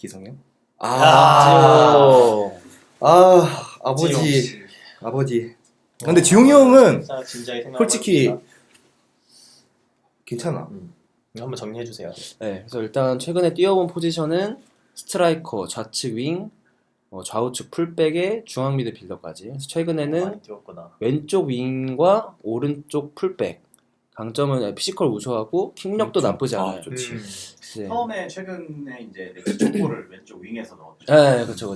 기성형? 아버지. 근데 지용이 형은 솔직히 괜찮아. 한번 정리해 주세요. 네, 그래서 일단 최근에 뛰어본 포지션은 스트라이커, 좌측 윙, 좌우측 풀백에 중앙 미드필더까지. 그래서 최근에는 많이 뛰었구나. 왼쪽 윙과 오른쪽 풀백. 강점은 피지컬 우수하고 킥력도 나쁘지 않아요. 좋지. 네. 처음에 최근에 이제 매치 첫 골을 왼쪽 윙에서 넣었죠. 네, 그렇죠.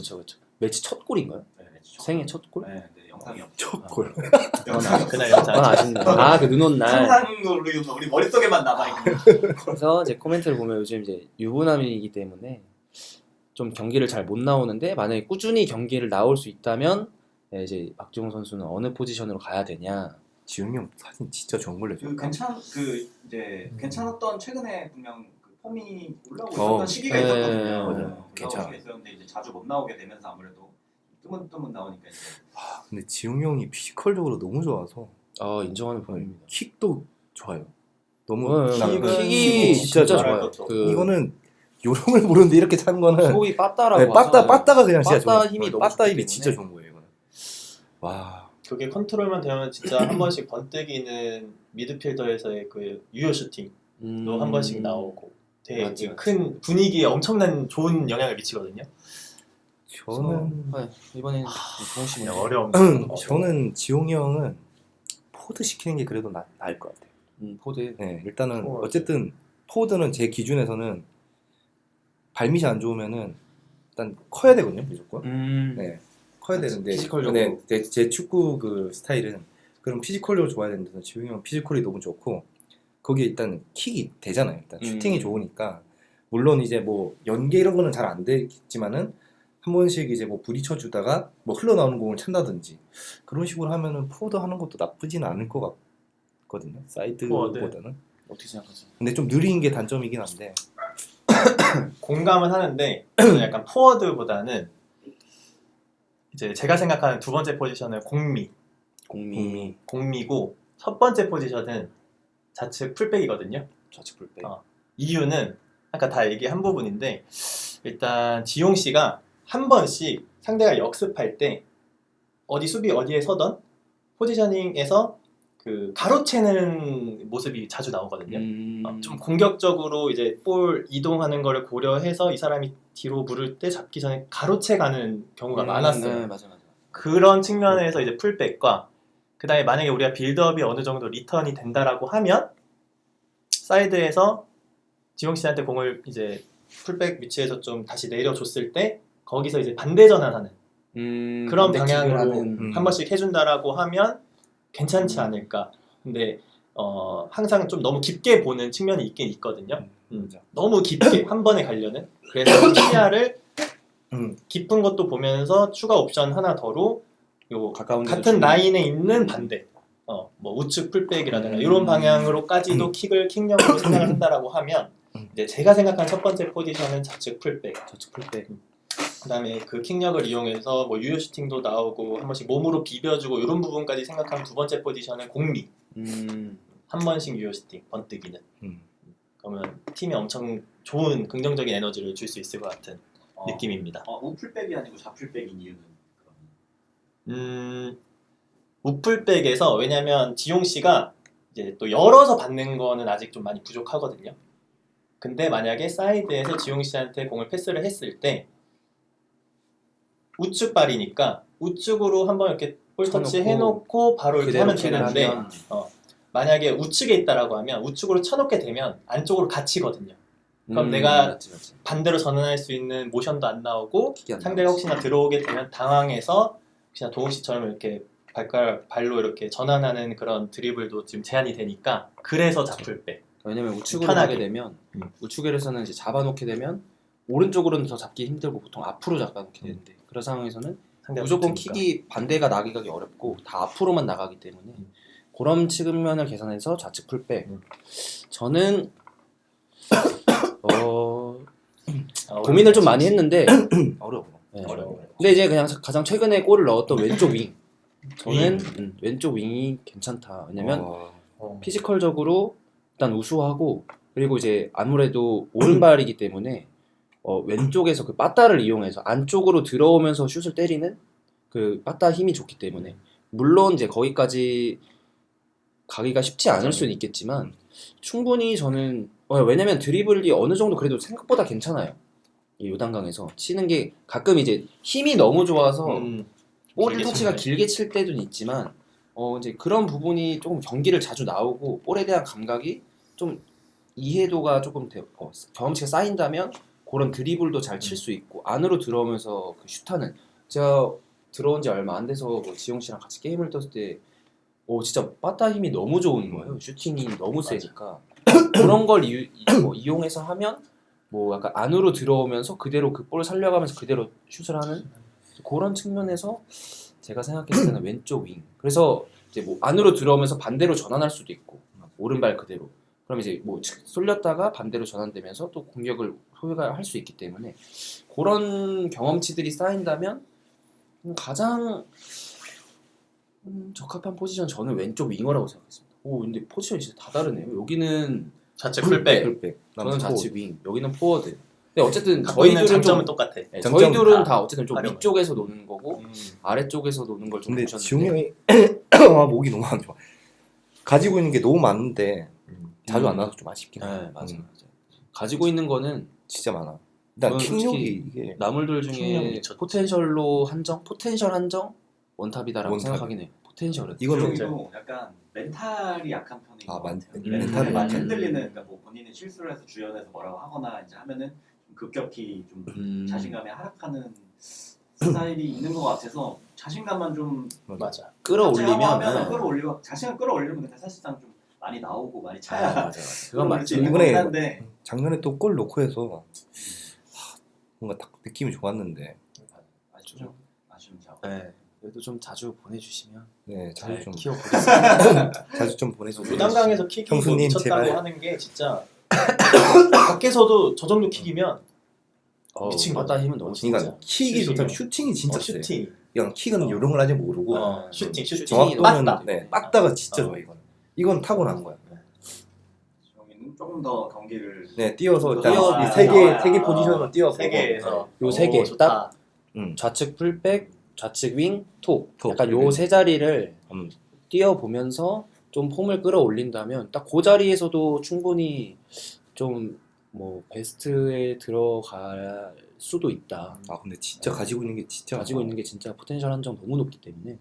매치 첫 골인가요? 네, 매치 첫 생애 골. 첫 골? 네, 네, 영상이 없죠. 첫 골. 그날 영상. 그건 아쉽네. 그 눈 온 날. 상상으로 우리 머릿속에만 남아있는. 그래서 이제 코멘트를 보면 요즘 이제 유부남이기 때문에 좀 경기를 잘 못 나오는데 만약에 꾸준히 경기를 나올 수 있다면 이제 박지웅 선수는 어느 포지션으로 가야 되냐. 지용이 형 사진 진짜 좋은 걸로 줘. 괜찮았던 최근에 분명 그 폼이 올라오고 어, 있었던 시기가 네, 있었거든요. 맞아요. 올라오고 괜찮아. 시기가 있었는데 이제 자주 못 나오게 되면서 아무래도 뜨문뜨문 나오니까 이제 근데 지용이 형이 피지컬적으로 너무 좋아서 인정하는 부분입니다. 킥도 좋아요. 너무 킥이 진짜 좋아요. 이거는 요령을 모르는데 이렇게 차는 거는 소위 빠따라고 네, 빠따가 그냥 진짜 빠따 좋은 힘이 너무 빠따 좋기 힘이 때문에. 진짜 좋은 거예요. 이거는. 와. 그게 컨트롤만 되면 진짜 한 번씩 번뜩이는 미드필더에서의 그 유효 슈팅도 한 번씩 나오고 되게 맞지. 큰 분위기에 엄청난 좋은 영향을 미치거든요. 저는 이번에는 동훈 씨 먼저. 어려움. 저는 지용이 형은 포드 시키는 게 그래도 나을 것 같아요. 포드. 네, 일단은 포워드. 어쨌든 포드는 제 기준에서는 발밑이 안 좋으면은 일단 커야 되거든요, 무조건. 네, 커야 되는데. 피지컬적으로. 네, 제 축구 그 스타일은 그럼 피지컬적으로 좋아야 되는데 지용이 형 피지컬이 너무 좋고 거기에 일단 킥이 되잖아요. 일단 슈팅이 좋으니까 물론 이제 뭐 연계 이런 거는 잘 안 되겠지만은 한 번씩 이제 뭐 부딪혀 주다가 뭐 흘러나오는 공을 찬다든지 그런 식으로 하면은 포워드 하는 것도 나쁘지는 않을 것 같거든요. 사이드보다는. 어떻게 생각하세요? 근데 좀 느린 게 단점이긴 한데. 공감은 하는데 저는 약간 포워드보다는 이제 제가 생각하는 두 번째 포지션은 공미고 첫 번째 포지션은 좌측 풀백이거든요. 좌측 풀백. 이유는 아까 다 얘기한 부분인데 일단 지용 씨가 한 번씩 상대가 역습할 때 어디 수비 어디에 서던 포지셔닝에서 그 가로채는 모습이 자주 나오거든요. 좀 공격적으로 이제 볼 이동하는 거를 고려해서 이 사람이 뒤로 물을 때 잡기 전에 가로채 가는 경우가 많았어요. 네, 맞아. 그런 측면에서 이제 풀백과 그 다음에 만약에 우리가 빌드업이 어느 정도 리턴이 된다라고 하면 사이드에서 지용 씨한테 공을 이제 풀백 위치에서 좀 다시 내려줬을 때 거기서 이제 반대 전환하는 그런 방향으로 한 번씩 해준다라고 하면 괜찮지 않을까. 근데 항상 좀 너무 깊게 보는 측면이 있긴 있거든요. 너무 깊게 한 번에 가려는. 그래서 시야를 깊은 것도 보면서 추가 옵션 하나 더로 요 같은 라인에 있는 반대 뭐 우측 풀백이라든가 이런 방향으로까지도 킥력으로 생각을 한다라고 하면 이제 제가 생각한 첫 번째 포지션은 좌측 풀백. 그다음에 그 킥력을 이용해서 뭐 유효 슈팅도 나오고 한 번씩 몸으로 비벼주고 이런 부분까지 생각하면 두 번째 포지션은 공미. 한 번씩 유효 슈팅 번뜩이는. 그러면 팀에 엄청 좋은 긍정적인 에너지를 줄 수 있을 것 같은 느낌입니다. 우풀백이 아니고 좌풀백인 이유는? 우풀백에서 왜냐면 지용 씨가 이제 또 열어서 받는 거는 아직 좀 많이 부족하거든요. 근데 만약에 사이드에서 지용 씨한테 공을 패스를 했을 때 우측 발이니까 우측으로 한번 이렇게 볼 터치 해놓고 바로 이렇게 하면 되는데 만약에 우측에 있다라고 하면 우측으로 쳐놓게 되면 안쪽으로 갇히거든요. 그럼 내가 반대로 전환할 수 있는 모션도 안 나오고 상대가 혹시나 들어오게 되면 당황해서 혹시나 동욱 씨처럼 이렇게 발로 이렇게 전환하는 그런 드리블도 지금 제한이 되니까 그래서 좌풀백. 왜냐면 우측으로 가게 되면 우측에서는 이제 잡아놓게 되면 오른쪽으로는 더 잡기 힘들고 보통 앞으로 잡아놓게 되는데 그런 상황에서는 무조건 킥이 반대가 나가기 어렵고 다 앞으로만 나가기 때문에 그런 측면을 계산해서 좌측 풀백. 저는 고민을 좀 많이 했는데 어려워. 근데 이제 그냥 가장 최근에 골을 넣었던 왼쪽 윙. 저는 왼쪽 윙이 괜찮다. 왜냐면 피지컬적으로 일단 우수하고 그리고 이제 아무래도 오른발이기 때문에 왼쪽에서 그 빠따를 이용해서 안쪽으로 들어오면서 슛을 때리는 그 빠따 힘이 좋기 때문에 물론 이제 거기까지 가기가 쉽지 않을 수는 있겠지만 충분히 저는 왜냐면 드리블이 어느 정도 그래도 생각보다 괜찮아요. 이 요단강에서 치는 게 가끔 이제 힘이 너무 좋아서 볼 길게 터치가 치네. 길게 칠 때도 있지만 이제 그런 부분이 조금 경기를 자주 나오고 볼에 대한 감각이 좀 이해도가 조금 경험치가 쌓인다면 그런 드리블도 잘 칠 수 있고 안으로 들어오면서 그 슛하는 제가 들어온 지 얼마 안 돼서 뭐 지용 씨랑 같이 게임을 떴을 때 진짜 빠따 힘이 너무 좋은 거예요. 슈팅이 너무 세니까 그런 걸 이용해서 하면 뭐 약간 안으로 들어오면서 그대로 그 볼을 살려가면서 그대로 슛을 하는 그런 측면에서 제가 생각했을 때는 왼쪽 윙. 그래서 이제 뭐 안으로 들어오면서 반대로 전환할 수도 있고 오른발 그대로. 그럼 이제 뭐 쏠렸다가 반대로 전환되면서 또 공격을 소유가 할 수 있기 때문에 그런 경험치들이 쌓인다면 가장 적합한 포지션 저는 왼쪽 윙어라고 생각했습니다. 근데 포지션이 진짜 다 다르네요. 여기는 좌측 풀백. 풀백. 저는 좌측 윙, 여기는 포워드. 근데 어쨌든 갖고 있는 저희들은 장점은 좀 똑같아. 저희들은 다 어쨌든 좀 활용을. 위쪽에서 노는 거고 아래쪽에서 노는 걸 좀 근데 보셨는데 지용이 형이 목이 너무 안 좋아. 가지고 있는 게 너무 많은데 자주 안 나와서 좀 아쉽긴 해. 네, 맞아요. 가지고 있는 거는 진짜 많아. 일단 저는 킥력이 솔직히 이게 나물들 킥력 중에 미쳤지. 포텐셜 한정 원탑이다라고 원탑. 생각하긴 해요. 포텐셜은 이거는 그리고 약간 멘탈이 약한 편인 것 같아요. 멘탈이 많이 약한. 흔들리는, 그러니까 뭐 본인이 실수를 해서 주연해서 뭐라고 하거나 이제 하면은 좀 급격히 좀 자신감이 하락하는 스타일이 있는 것 같아서 자신감만 좀 맞아. 끌어올리면 끌어올리고 자신감 끌어올리면 근데 사실상 좀 많이 나오고 많이 차야 맞아. 그건 맞죠. 이번에 한데 작년에 또 골 넣고 해서 뭔가 딱 느낌이 좋았는데 아쉬운 작. 네. 그래도 좀 자주 보내주시면 네 자주 잘 좀 키워보겠습니다. 자주 좀 보내주세요. 요단강에서 킥이 뭐 형수님, 미쳤다고 제발. 하는 게 진짜 밖에서도 저 정도 킥이면 미친 거다. 바다 힘은 너무 그러니까 진짜. 킥이 좋다면 슈팅이요. 슈팅이 진짜 세. 슈팅. 그냥 킥은 요령을 아직 모르고 슈팅. 슈팅이 정확도는 빠따. 네, 빠따가 진짜 좋아 이건. 이건 타고난 거야. 지용이는 조금 더 경기를 네 뛰어서 일단 뛰어- 세개 포지션으로 뛰어서 세계에서 요 세 개 좋다. 좌측 풀백, 좌측 윙, 톱. 톱. 약간 요 세 자리를 음. 뛰어보면서 좀 폼을 끌어올린다면 딱 그 자리에서도 충분히 좀 뭐 베스트에 들어갈 수도 있다. 아 근데 진짜 가지고 있는 게 진짜 가지고 있는 게 진짜 포텐셜 한정 너무 높기 때문에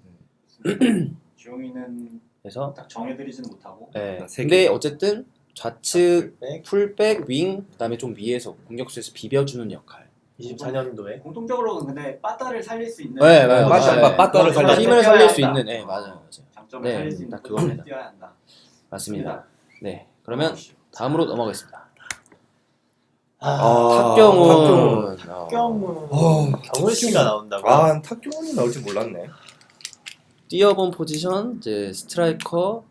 지용이는 그래서 딱 정해드리지는 못하고 네. 세 근데 개. 어쨌든 좌측 풀백. 풀백, 윙, 그다음에 좀 위에서 공격수에서 비벼주는 역할. 24년도에 공통적으로는 근데 빠따를 살릴 수 있는 네, 네, 빠따를 그런 살릴 힘을 뛰어야 살릴 수 한다. 있는, 네, 맞아요. 장점을 네, 살릴 수 있는 딱 그겁니다. 뛰어야 한다. 맞습니다. 네, 그러면 다음으로 넘어가겠습니다. 아, 탁경훈. 탁경훈 어, 경훈 씨가 나온다고. 아 탁경훈이 나올 줄 몰랐네. 뛰어본 포지션 이제 스트라이커,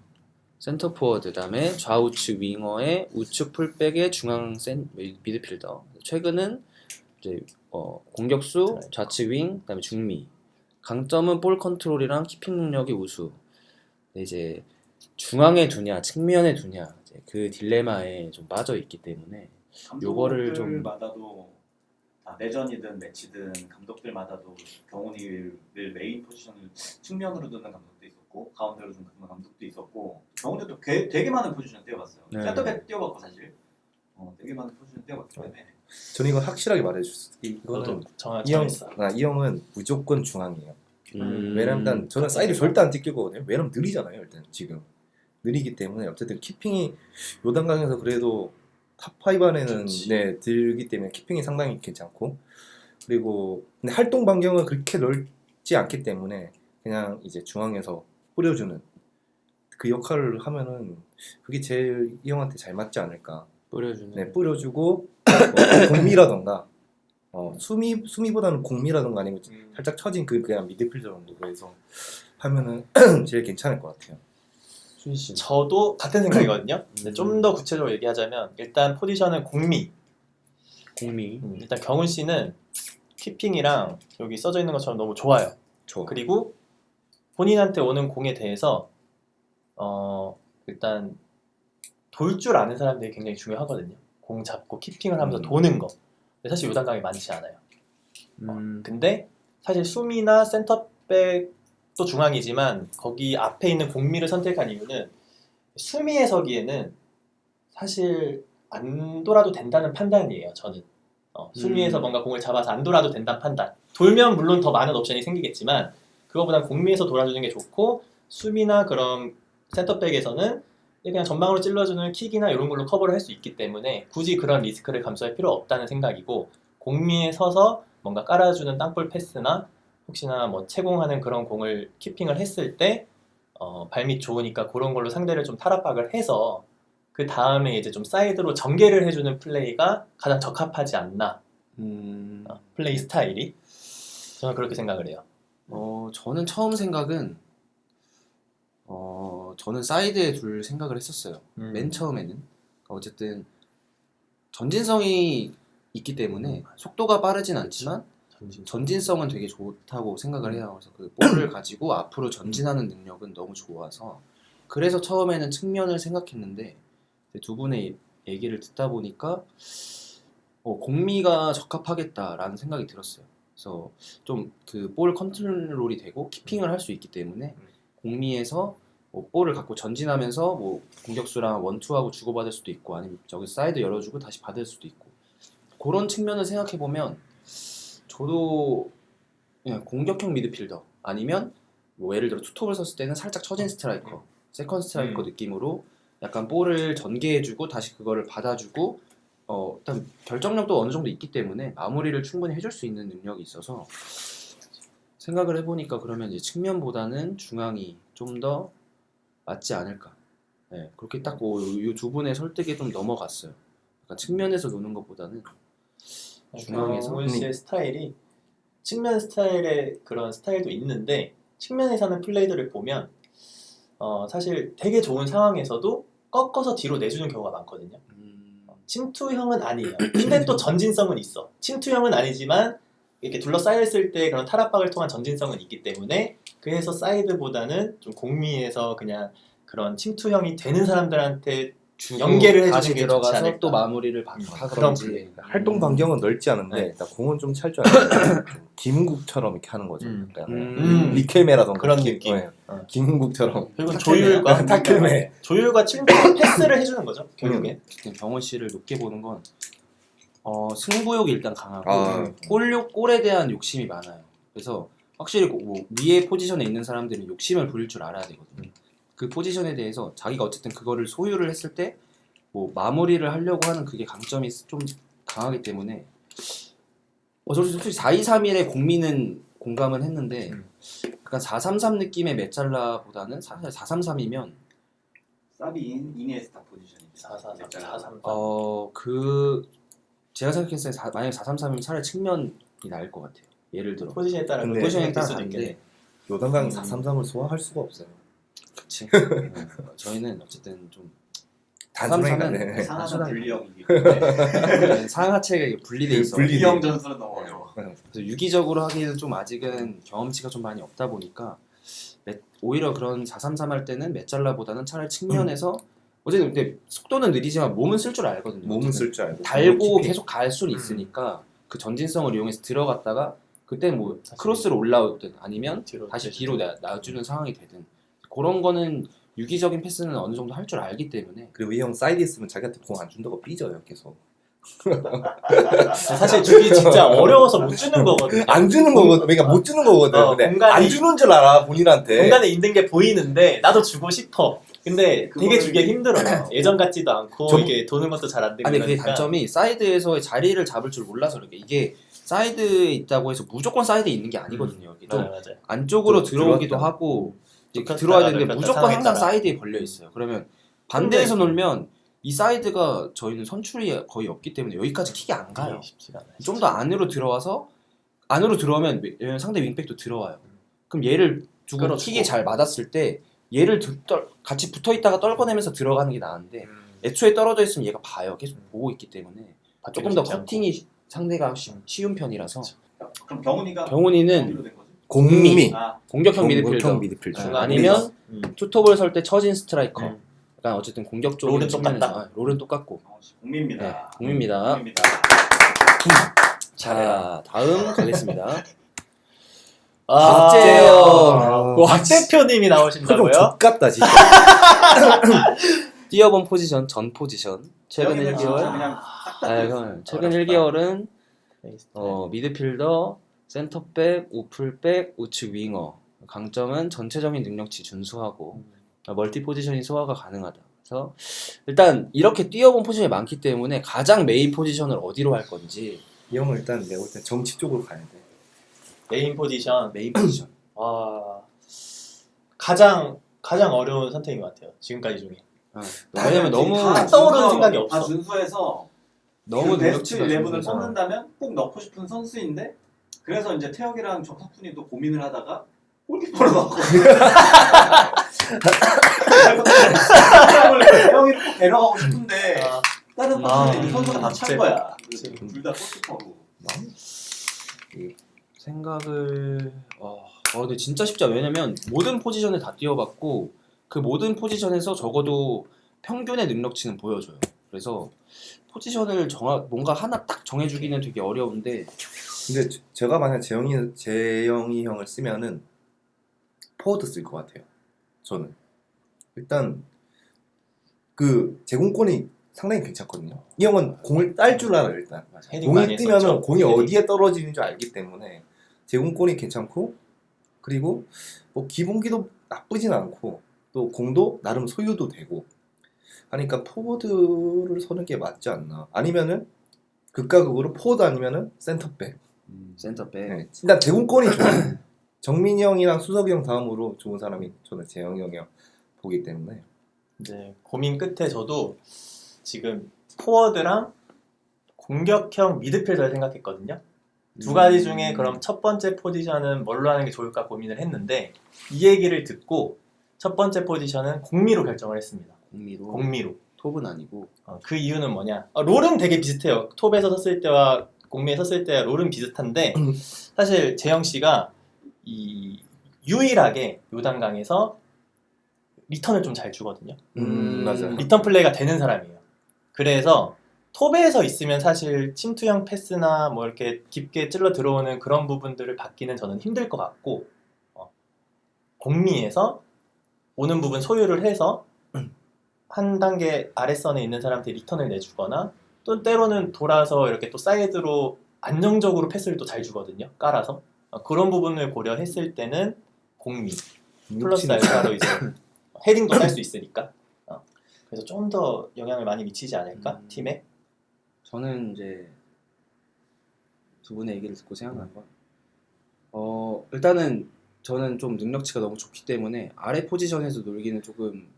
센터 포워드, 그다음에 좌우측 윙어의 우측 풀백의 중앙 미드필더. 최근은 이제 공격수, 좌측 윙, 그다음에 중미. 강점은 볼 컨트롤이랑 키핑 능력이 우수. 근데 이제 중앙에 두냐, 측면에 두냐 이제 그 딜레마에 좀 빠져 있기 때문에 요거를 좀- 감독들마다도 다 내전이든 매치든 감독들마다도 경훈이를 메인 포지션을 측면으로 두는 감독도 있었고 가운데로 두는 감독도 있었고 경훈이도 되게 많은 포지션 뛰어봤어요. 네. 센터백 뛰어봤고 사실 되게 많은 포지션 뛰어봤기 때문에 저는 이건 확실하게 말해줬어. 너도 이거는 정확히 이 형, 했어. 이 형은 무조건 중앙이에요. 왜냐면 일단 음. 저는 사이드 절대 안 뛸 거거든요. 왜냐면 느리잖아요. 일단 지금 느리기 때문에 어쨌든 키핑이 요단강에서 그래도 탑5 안에는 좋지. 네, 들기 때문에 키핑이 상당히 괜찮고 그리고 근데 활동 반경은 그렇게 넓지 않기 때문에 그냥 이제 중앙에서 뿌려주는 그 역할을 하면은 그게 제일 이 형한테 잘 맞지 않을까. 뿌려주는. 네, 뿌려주고 공미라던가 수미보다는 공미라던가 아니면 살짝 처진 그냥 미드필더 정도로 해서 하면은 제일 괜찮을 것 같아요. 순희 씨. 저도 같은 생각이거든요. 근데 좀 더 구체적으로 얘기하자면 일단 포지션은 공미. 공미. 일단 경훈 씨는 키핑이랑 여기 써져 있는 것처럼 너무 좋아요. 좋아. 그리고 본인한테 오는 공에 대해서 일단 돌 줄 아는 사람들이 굉장히 중요하거든요. 공 잡고 키핑을 하면서 도는 거. 근데 사실 요단강이 많지 않아요. 근데 사실 수미나 센터백도 중앙이지만 거기 앞에 있는 공미를 선택한 이유는 수미에 서기에는 사실 안 돌아도 된다는 판단이에요. 저는 수미에서 뭔가 공을 잡아서 안 돌아도 된다는 판단. 돌면 물론 더 많은 옵션이 생기겠지만 그거보다 공미에서 돌아주는 게 좋고 수미나 그런 센터백에서는 그냥 전방으로 찔러주는 킥이나 이런 걸로 커버를 할 수 있기 때문에 굳이 그런 리스크를 감수할 필요 없다는 생각이고 공미에 서서 뭔가 깔아주는 땅볼 패스나 혹시나 뭐 채공하는 그런 공을 키핑을 했을 때 발밑 좋으니까 그런 걸로 상대를 좀 탈압박을 해서 그 다음에 이제 좀 사이드로 전개를 해주는 플레이가 가장 적합하지 않나 플레이 스타일이 저는 그렇게 생각을 해요. 저는 처음 생각은 저는 사이드에 둘 생각을 했었어요. 맨 처음에는 어쨌든 전진성이 있기 때문에 속도가 빠르진 않지만 전진성은 되게 좋다고 생각을 해요. 그래서 그 볼을 가지고 앞으로 전진하는 능력은 너무 좋아서 그래서 처음에는 측면을 생각했는데 두 분의 얘기를 듣다 보니까 공미가 적합하겠다라는 생각이 들었어요. 그래서 좀 그 볼 컨트롤이 되고 키핑을 할 수 있기 때문에 공미에서 볼을 갖고 전진하면서 뭐 공격수랑 원투하고 주고받을 수도 있고 아니면 저기 사이드 열어주고 다시 받을 수도 있고 그런 측면을 생각해 보면 저도 그냥 공격형 미드필더 아니면 뭐 예를 들어 투톱을 섰을 때는 살짝 처진 스트라이커, 세컨 스트라이커 느낌으로 약간 볼을 전개해주고 다시 그거를 받아주고 일단 결정력도 어느 정도 있기 때문에 마무리를 충분히 해줄 수 있는 능력이 있어서 생각을 해보니까 그러면 이제 측면보다는 중앙이 좀 더 맞지 않을까. 네, 그렇게 딱 이 두 분의 설득에 좀 넘어갔어요. 약간 측면에서 노는 것보다는 중앙에서. 정훈 씨의 스타일이 측면 스타일의 그런 스타일도 있는데 측면에서 하는 플레이들을 보면 사실 되게 좋은 상황에서도 꺾어서 뒤로 내주는 경우가 많거든요. 침투형은 아니에요. 근데 또 전진성은 있어. 침투형은 아니지만 이렇게 둘러싸였을 때 그런 탈압박을 통한 전진성은 있기 때문에 그래서 사이드보다는 좀 공미에서 그냥 그런 침투형이 되는 사람들한테 연계를 해주는 다시 게 좋지 들어가서 않을까. 또 마무리를 그런 하든지. 플레이. 활동 반경은 넓지 않은데 네. 일단 공은 좀 찰 줄 알아요. 김국처럼 이렇게 하는 거죠. 약간 리켈메라던가 그런 김- 느낌. 네. 김국처럼 결국은 조율과 타클메 조율과 침투 패스를 해주는 거죠. 결국에. 병원 씨를 높게 보는 건 승부욕이 일단 강하고 아. 골에 대한 욕심이 많아요. 그래서 확실히 뭐 위에 포지션에 있는 사람들은 욕심을 부릴 줄 알아야 되거든요. 그 포지션에 대해서 자기가 어쨌든 그거를 소유를 했을 때 뭐 마무리를 하려고 하는 그게 강점이 좀 강하기 때문에 솔직히 4-2-3-1의 공미는 공감은 했는데 약간 4-3-3 느낌의 메짤라보다는 사실 4-3-3이면 사비인 이니에스타 포지션이죠. 4-4-3. 제가 생각했을 때 만약에 4-3-3이면 차라리 측면이 나을 것 같아요. 예를 들어 포지션에 따라 근데 포지션에 될 따라 수도 다른데 있겠네. 요단강 433을 소화할 수가 없어요. 그치. 저희는 어쨌든 좀 단순하니까. 4-3-3은 상하단 분리형이기 상하체가 분리돼 있어. 분리형 전술은 너무 어려워. 그래서 유기적으로 하기에는 좀 아직은 경험치가 좀 많이 없다 보니까 오히려 그런 4-3-3 할 때는 메짤라보다는 차라리 측면에서 어쨌든 근데 속도는 느리지만 몸은 쓸 줄 알거든요. 몸은 쓸 줄 알고 달고 계속 갈 수는 있으니까 그 전진성을 이용해서 들어갔다가 그때는 뭐 크로스로 올라오든 아니면 다시 뒤로 놔주는 상황이 되든 그런 거는 유기적인 패스는 어느 정도 할 줄 알기 때문에 그리고 이 형 사이드 있으면 자기한테 공 안 준다고 삐져요 계속. 사실 주기 진짜 어려워서 못 주는 거거든. 안 주는 거거든. 그러니까 못 주는 거거든. 근데 안 주는 줄 알아 본인한테. 공간에 있는 게 보이는데 나도 주고 싶어. 근데 되게 그거를- 주기 힘들어요. 예전 같지도 않고 이게 도는 것도 잘 안 되고 아니 그게 이러니까. 단점이 사이드에서의 자리를 잡을 줄 몰라서 그렇게 이게 사이드에 있다고 해서 무조건 사이드에 있는 게 아니거든요. 이게 좀 맞아요. 안쪽으로 좀 들어오기도 들어왔다. 하고 이제 좁혔다가 들어와야 되는데 넓혔다 무조건 상황에 항상 따라. 사이드에 걸려 있어요. 그러면 반대에서 놀면 이 사이드가 저희는 선출이 거의 없기 때문에 여기까지 킥이 안 가요. 쉽지가 않아요. 좀 더 안으로 들어와서 안으로 들어오면 상대 윙백도 들어와요. 그럼 얘를 두고 끌어주고. 킥이 잘 맞았을 때 얘를 같이 붙어 있다가 떨궈내면서 들어가는 게 나은데 애초에 떨어져 있으면 얘가 봐요. 계속 보고 있기 때문에 조금 더 커팅이 상대가 쉬운 편이라서 그럼 병훈이가 병훈이는 어디로 된 거지? 공미. 아, 공격형 미드필더 미드필더. 중앙 아니면 투톱을 설 때 처진 스트라이커. 음. 약간 어쨌든 공격적인 롤은 측면에서 똑같다. 롤은 똑같고 공미입니다. 네, 공미입니다. 공미입니다. 자, 다음 가겠습니다. 박재영. 와, 박 대표님이 표정 나오신다고요? 족같다 진짜. 뛰어본 포지션, 전 포지션. 최근 여기는 진짜 1개월. 그냥 최근 어렵다. 1개월은 미드필더, 센터백, 우풀백, 우측 윙어. 강점은 전체적인 능력치 준수하고 멀티 포지션이 소화가 가능하다. 그래서 일단 이렇게 뛰어본 포지션이 많기 때문에 가장 메인 포지션을 어디로 할 건지 이 형은 일단 내가 볼 때 정치 쪽으로 가야 돼. 메인 포지션. 메인 포지션. 와 가장 어려운 선택인 것 같아요. 지금까지 중에. 왜냐면 너무 다 떠오르는 생각이 없어. 다 준수해서 너무 그 베스트 능력치가 11을 준수해서 뽑는다면 꼭 넣고 싶은 선수인데 그래서 이제 태혁이랑 정석훈이도 고민을 하다가 골키퍼로 넣고 태혁이를 꼭 데려가고 싶은데 다른 선수는 이 선수가 다 찬 거야. 둘 다 골키퍼고. 생각을 근데 진짜 쉽지 않아. 왜냐면 모든 포지션을 다 뛰어봤고 그 모든 포지션에서 적어도 평균의 능력치는 보여줘요. 그래서 포지션을 뭔가 하나 딱 정해주기는 되게 어려운데 근데 제가 만약 재영이 형을 쓰면은 포워드 쓸 것 같아요. 저는 일단 그 제공권이 상당히 괜찮거든요. 이 형은 공을 딸 줄 알아요. 일단 헤딩 많이 공이 뛰면은 했었죠. 공이 헤딩. 어디에 떨어지는 줄 알기 때문에 제공권이 괜찮고 그리고 뭐 기본기도 나쁘진 않고 또 공도 나름 소유도 되고 하니까 포워드를 서는 게 맞지 않나. 아니면은 극과 극으로 포워드 아니면은 센터백. 센터백. 네. 일단 제공권이 좋아요. 정민이 형이랑 수석이 형 다음으로 좋은 사람이 저는 재영이 형이랑 보기 때문에 이제 고민 끝에 저도 지금 포워드랑 공격형 미드필더를 생각했거든요. 두 가지 중에 그럼 첫 번째 포지션은 뭘로 하는 게 좋을까 고민을 했는데 이 얘기를 듣고 첫 번째 포지션은 공미로 결정을 했습니다. 공미로. 톱은 아니고 그 이유는 뭐냐? 롤은 되게 비슷해요. 톱에서 섰을 때와 공미에 섰을 때 롤은 비슷한데 사실 재영 씨가 이 유일하게 요단강에서 리턴을 좀 잘 주거든요. 맞아요. 리턴 플레이가 되는 사람이에요. 그래서 톱에서 있으면 사실 침투형 패스나 뭐 이렇게 깊게 찔러 들어오는 그런 부분들을 받기는 저는 힘들 것 같고 공미에서 오는 부분 소유를 해서 한 단계 아랫선에 있는 사람한테 리턴을 내주거나 또 때로는 돌아서 이렇게 또 사이드로 안정적으로 패스를 또 잘 주거든요. 깔아서 그런 부분을 고려했을 때는 공미 플러스 알파로 이제 헤딩도 할 수 있으니까 그래서 좀 더 영향을 많이 미치지 않을까 팀에. 저는 이제 두 분의 얘기를 듣고 생각난 건 일단은 저는 좀 능력치가 너무 좋기 때문에 아래 포지션에서 놀기는 조금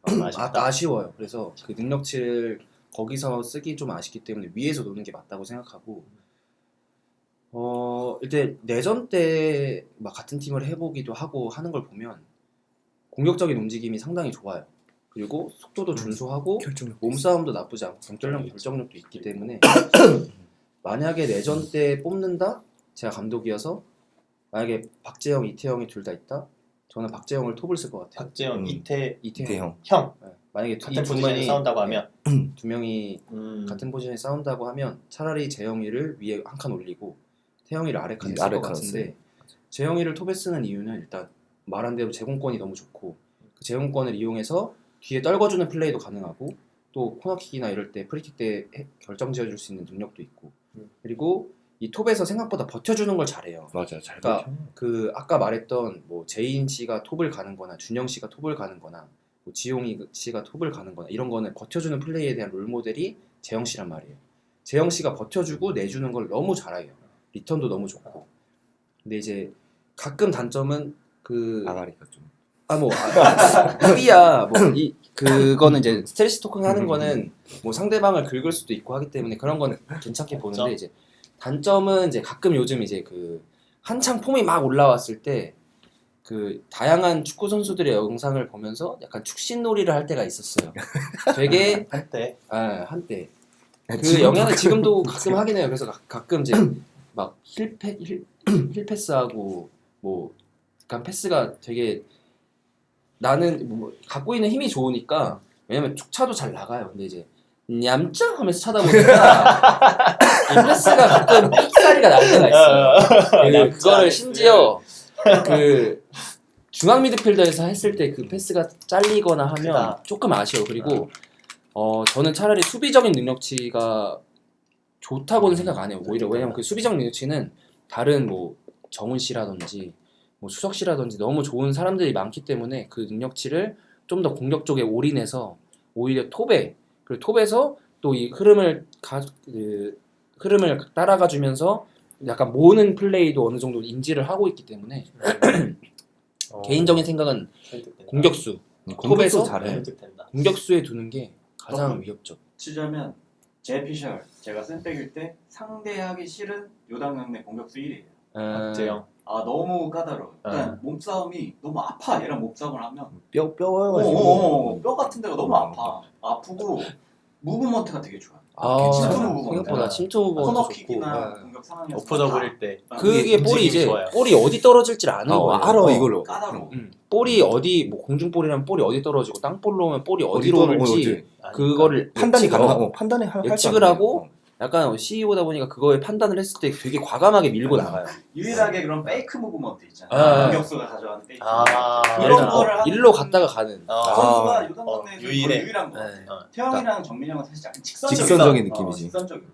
아쉬워요. 그래서 그 능력치를 거기서 쓰기 좀 아쉽기 때문에 위에서 노는 게 맞다고 생각하고 이제 내전 때 막 같은 팀을 해보기도 하고 하는 걸 보면 공격적인 움직임이 상당히 좋아요. 그리고 속도도 준수하고 몸싸움도 나쁘지 않고 결정력도 있기 때문에 만약에 내전 때 뽑는다? 제가 감독이어서 만약에 박재영, 이태영이 둘 다 있다? 저는 박재영을 톱을 쓸 것 같아요. 박재영, 이태형 형. 네. 만약에 같은 포지션에 싸운다고 하면 두 명이 같은 포지션에 싸운다고 하면 차라리 재영이를 위에 한 칸 올리고 태영이를 아래 칸에 쓸 것 같은데 재영이를 톱에 쓰는 이유는 일단 말한 대로 제공권이 너무 좋고 그 제공권을 이용해서 뒤에 떨궈주는 플레이도 가능하고 또 코너킥이나 이럴 때 프리킥 때 결정 지어줄 수 있는 능력도 있고 그리고 이 톱에서 생각보다 버텨주는 걸 잘해요. 맞아요. 잘 그러니까 버텨. 그 아까 말했던 뭐 제인 씨가 톱을 가는 거나 준영 씨가 톱을 가는 거나 뭐 지용이 씨가 톱을 가는 거나 이런 거는 버텨주는 플레이에 대한 롤모델이 재영 씨란 말이에요. 재영 씨가 버텨주고 내주는 걸 너무 잘해요. 리턴도 너무 좋고. 근데 이제 가끔 단점은 그 아가리가 좀 입이야 그거는 이제 스트레스 토큰 하는 거는 뭐 상대방을 긁을 수도 있고 하기 때문에 그런 거는 괜찮게 보는데 이제 단점은 이제 가끔 요즘 이제 그 한창 폼이 막 올라왔을 때 그 다양한 축구 선수들의 영상을 보면서 약간 축신놀이를 할 때가 있었어요. 되게 한때 한때 그 영향을 지금도 가끔 하긴 해요. 그래서 가끔 이제 막 힐 패스하고 뭐 약간 패스가 되게 나는 뭐 갖고 있는 힘이 좋으니까 왜냐면 축차도 잘 나가요. 근데 이제 냠짱 하면서 차다 보니까 이 패스가 가끔 삑사리가 날 때가 있어요. 그거를 심지어 그 중앙 미드필더에서 했을 때 그 패스가 잘리거나 하면 크다. 조금 아쉬워. 그리고 저는 차라리 수비적인 능력치가 좋다고는 생각 안 해요. 오히려 왜냐면 그 수비적 능력치는 다른 뭐 정훈 씨라든지 뭐 수석 씨라든지 너무 좋은 사람들이 많기 때문에 그 능력치를 좀 더 공격 쪽에 올인해서 오히려 톱에 그리고 톱에서 또 이 흐름을 따라가 주면서 약간 모으는 플레이도 어느 정도 인지를 하고 있기 때문에 개인적인 생각은 설득된다. 공격수 공격수 톱에서 잘해. 설득된다. 공격수에 두는 게 가장 위협적. 치자면 제 피셜 제가 센백일 때 상대하기 싫은 요당강내 공격수 1위에요. 박재영. 아 너무 까다로워. 일단 몸싸움이 너무 아파. 얘랑 몸싸움을 하면 뼈여가지고 뼈 같은 데가 너무 아파. 아프고 무브먼트가 되게 좋아. 아, 침투 생각보다 침투 무브먼트 좋고 코너킥이나 공격 상황에서 오프더 부릴 때 그게 볼이 움직임이 이제 좋아요. 볼이 어디 떨어질지를 아는 거예요. 알아 이걸로. 까다로워. 볼이 어디 뭐 공중볼이라면 볼이 어디 떨어지고 땅볼로 오면 볼이 어디로 올지 그거를 판단이 예측- 가능하고 판단이 할 예측을 하고 약간 CEO다 보니까 그거에 판단을 했을 때 되게 과감하게 밀고 나가요. 유일하게 그런 페이크 무브먼트 있잖아. 아. 공격수가 가져가는 페이크. 그런 거를 하는 일로 갔다가 가는. 선수가 요당강내에서 유일해. 유일한 거 같아. 네. 태영이랑 정민영은 사실 약간 직선적인 느낌이지. 직선적이고.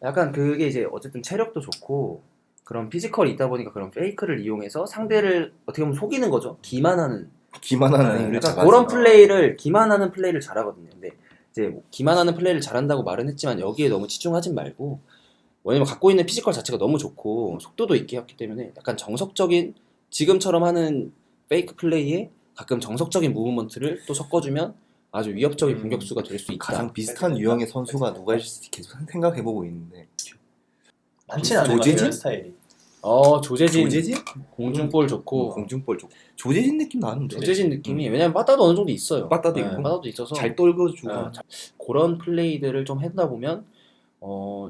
약간 그게 이제 어쨌든 체력도 좋고 그런 피지컬이 있다 보니까 그런 페이크를 이용해서 상대를 어떻게 보면 속이는 거죠. 기만하는. 기만하는 네, 애를 약간 잡아야지. 그런 플레이를 기만하는 플레이를 잘하거든요. 근데 이제 뭐 기만하는 플레이를 잘한다고 말은 했지만 여기에 너무 치중하진 말고 왜냐면 갖고 있는 피지컬 자체가 너무 좋고 속도도 있게 했기 때문에 약간 정석적인 지금처럼 하는 페이크 플레이에 가끔 정석적인 무브먼트를 또 섞어주면 아주 위협적인 공격수가 될 수 있다. 가장 비슷한 유형의 선수가 누가 있을지 계속 생각해보고 있는데 많진 않은 것 조재진? 같아요 스타일이. 조재진 조재진? 공중볼 좋고 공중볼 좋고 조재진 느낌 나는데 조재진 느낌이 왜냐면 빠따도 어느 정도 있어요. 빠따도 네, 있고. 빠따도 있어서 잘 떨궈주고 그런 플레이들을 좀 한다 보면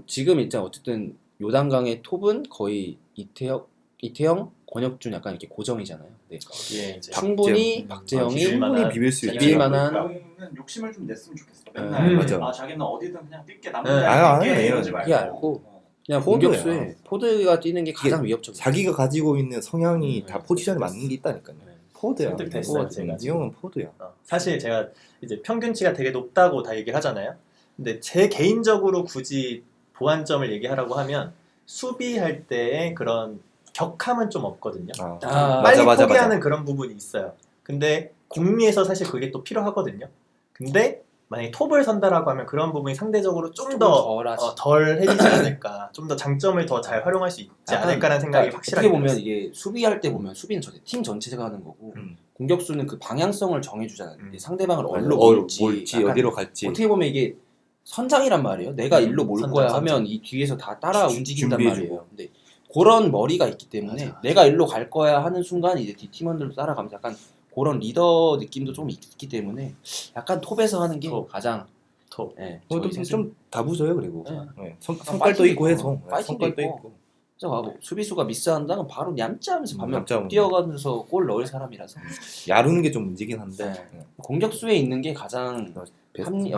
지금 이제 어쨌든 요단강의 톱은 거의 이태영, 권혁준 약간 이렇게 고정이잖아요. 네. 거기에 이제 충분히 박재영. 박재영이 비빌 만한- 충분히 비빌 수 있지. 비빌 만한 형은 욕심을 좀 냈으면 좋겠어. 맨날 맞아. 아 자기는 어디든 그냥 뛸게 네. 남는 아, 뛸게 아니에요. 이러지 말고. 이게 알고 그냥 포드야. 공격수에 포드가 뛰는 게 가장 위협적이에요. 자기가 가지고 있는 성향이 다 포지션에 됐어. 맞는 게 있다니까요. 네. 포드야. 설득됐어요, 포드. 제가 이 형은 포드야. 사실 제가 이제 평균치가 되게 높다고 다 얘기를 하잖아요. 근데 제 개인적으로 굳이 보완점을 얘기하라고 하면 수비할 때의 그런 격함은 좀 없거든요. 빨리 맞아. 포기하는 그런 부분이 있어요. 근데 공미에서 사실 그게 또 필요하거든요. 근데 만약에 톱을 선다라고 하면 그런 부분이 상대적으로 좀 더 덜 해지지 않을까, 좀 더 장점을 더 잘 활용할 수 있지 않을까라는 생각이 확실하게 어떻게 보면 들었어요. 이게 수비할 때 보면 수비는 팀 전체가 하는 거고 공격수는 그 방향성을 정해주잖아요. 이게 상대방을 어디로 몰지, 약간 어디로 갈지. 어떻게 보면 이게 선장이란 말이에요. 내가 일로 몰 거야 선장. 하면 이 뒤에서 다 따라 움직인단 준비해주고. 말이에요. 근데 그런 머리가 있기 때문에 맞아. 내가 일로 갈 거야 하는 순간 이제 뒤 팀원들도 따라가면서 약간 그런 리더 느낌도 좀 있기 때문에 약간 톱에서 하는 게 톱. 가장 톱. 저희 선수- 좀 다부져요 그리고. 네. 네. 약간 성깔도 파이팅도 있고 해서. 있고, 파이팅도 있고. 그래서 뭐 수비수가 미스한다면 바로 냠짜하면서 반면 냠짜하면. 뛰어가면서 골 넣을 사람이라서 야루는 게 좀 문제긴 한데. 네. 공격수에 있는 게 가장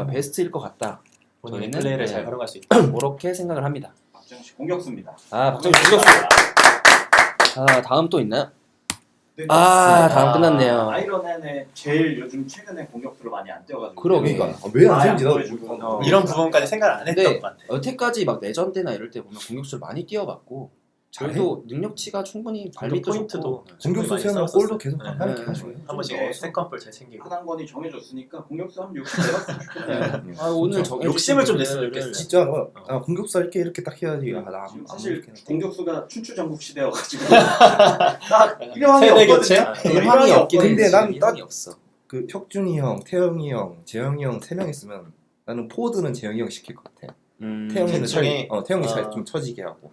베스트일 것 같다. 본인의 저희는 플레이를 네. 잘 활용할 수 있다. 그렇게 생각을 합니다. 박재영 씨 공격수입니다. 박정희 공격수. 다음 또 있나요? 네, 다음 끝났네요. 아이런맨에 제일 요즘 최근에 공격수를 많이 안 뛰어가지고. 그러게. 왜안 아예 안 되는지 나도 보여주고. 모르겠어. 이런 부분까지 생각을 안 했던 근데 것 같아. 여태까지 막 내전 때나 이럴 때 보면 공격수를 많이 뛰어봤고 그래도 능력치가 충분히 발밑도 포인트도 좋고 공격수 많이 세우면 써봤었어요. 골도 계속 네. 하는 네. 게 하죠. 한 번씩 세컨볼 잘 챙기고. 하단권이 정해줬으니까 공격수 한 60 내봤으면 좋겠네요. 오늘 욕심을 좀 냈으면 좋겠어요. 진짜 공격수 이렇게 딱 해야지. 지금 사실 공격수가 춘추전국 시대여가지고 딱 일형이 세대 없거든요. 교체? 일황이 없긴 해. 근데 난 일황이 없어. 그 혁준이 형, 태영이 형, 재영이 형 3명 있으면 나는 포워드는 재영이 형 시킬 것 같아. 태영이는 태영이? 태영이 잘 좀 처지게 하고.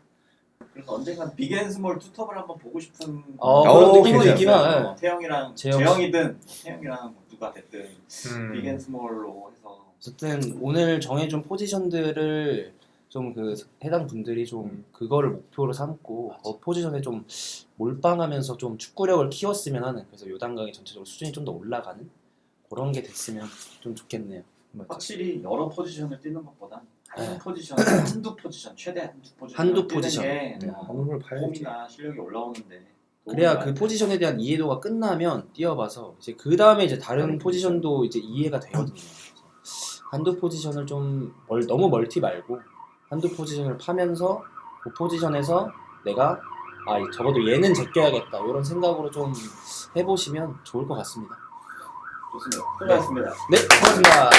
그래서 언젠간 빅앤스몰 투톱을 한번 보고 싶은 그런 느낌도 괜찮아요. 있긴 하. 태영이랑 재영 씨. 재영이든 태영이랑 누가 됐든 빅앤스몰로 해서 어쨌든 오늘 정해준 포지션들을 좀 그 해당 분들이 좀 그거를 목표로 삼고 그 포지션에 좀 몰빵하면서 좀 축구력을 키웠으면 하는 그래서 요단강의 전체적으로 수준이 좀 더 올라가는 그런 게 됐으면 좀 좋겠네요. 확실히 여러 포지션을 뛰는 것보다 한 포지션, 한두 포지션, 최대 한두 포지션. 한두 포지션. 게 네. 하는 걸 봐야지. 폼이나 실력이 올라오는데. 그래야 그 포지션에 대한 이해도가 끝나면 뛰어봐서 이제 그 다음에 이제 다른 포지션도 이제 이해가 되거든요. 한두 포지션을 좀 너무 멀티 말고 한두 포지션을 파면서 그 포지션에서 내가 적어도 얘는 제껴야겠다 이런 생각으로 좀 해보시면 좋을 것 같습니다. 좋습니다. 수고하셨습니다. 네, 고맙습니다.